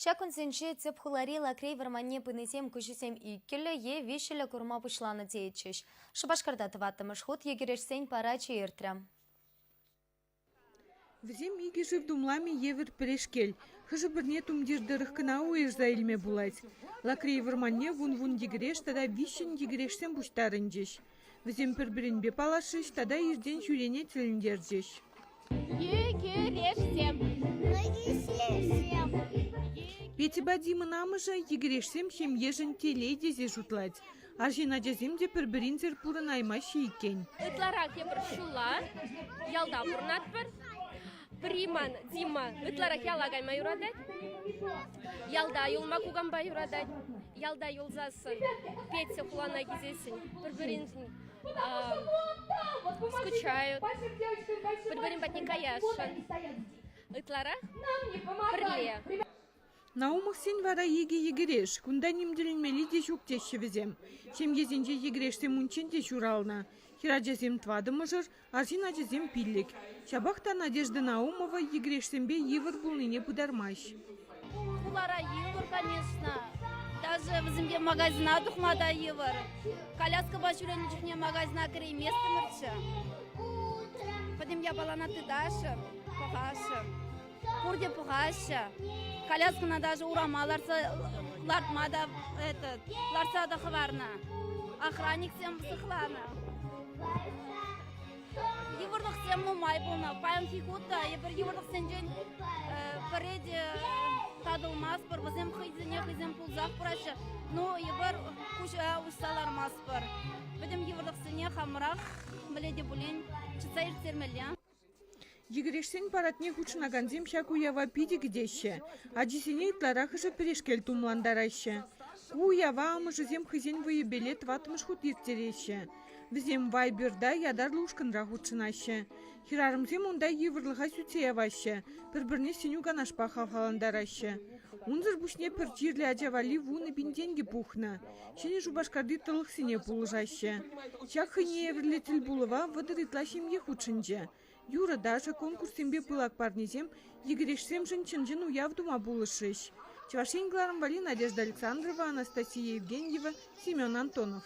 Шакунсенче цеп хулари лакрей варманне пынесем күшісем иккелі е вешелі курма пушланы теетчеш. Шыбашкарда тываттымыш ход егерешсен пара чеертрам. Взем иги жив думлами евер перешкель. Хыжы бірне тумдирдырых кына уезда илме булать. Лакрей варманне вун дегереш, тада вишен дегерешсен буштарынжеш. Взем пір-бірінбе палашыш, тада ежден жүрене тіліндержеш. Петиба Дима намыжа егерешсем шем ежін телей дезе жутлать. Аржина жаземде пір-бірінзер пурын аймашы екен. Ытларак ебір шула, ялда бұрнат бір. Приман Дима ытларак ялагай майурадать. Ялда юлма кугамба юрадать. Ялда юлзасын. Петя хулана гизесін. Пір-бірінзін скучают. Пір-бірін батника яшын. Ытларак бірле. Наумық сен вара егереш, күнда немделінмелі де жүк деші візем. Шем езенже егереште мұнчен де журална. Хира жазем твадымы жыр, аржина жазем пиллик. Шабақта Надежда Наумова егерешсенбе евір бұлныне бұдармаш. Кулара евір, конечно. Даже візімге магазина дұқмада евір. Коляска башуренчікне магазина кірей месті мұрчы. Подем я балана ты дашым, пұғашым. Пурде пұғашы. Коляскана даже урама, лартмада, ларсада хварна. Охранник всем всыхлана. Евырдық всем нумай болна. Паян фигута, евырдық сен жен пареде тадылмас бір. Візем хызем пулзақ бұрашы. Но евыр күш ұшсалар мас бір. Бідім евырдық сене хамырақ, біледе бұлен, чыца ертермелі. Егерешсен паратне хучнаганзем шаку ява пиди гдеще, а десене итларахыжы перешкель тумландараще. Ку ява амыжызем хызен выебеле тватмыш хут ертереще. Візем вайберда ядарлы ушкынра хучынаще. Хирарымзем онда евырлыға сүтсе яваще, бір-бірне сеню ганашпа халхаландараще. Унзыр бушне пір жирлі ажавали вуны бінденге пухна. Шене жубашкарды тылық сене пулыжаще. Чак хыне еврлетіл булыва вадыр итлашем ехучынже. Юра даже конкурсембе пылак парнезем егерешсем жын уявдума булышыш. Чевашенгларым вали Надежда Александрова, Анастасия Евгеньева, Семен Антонов.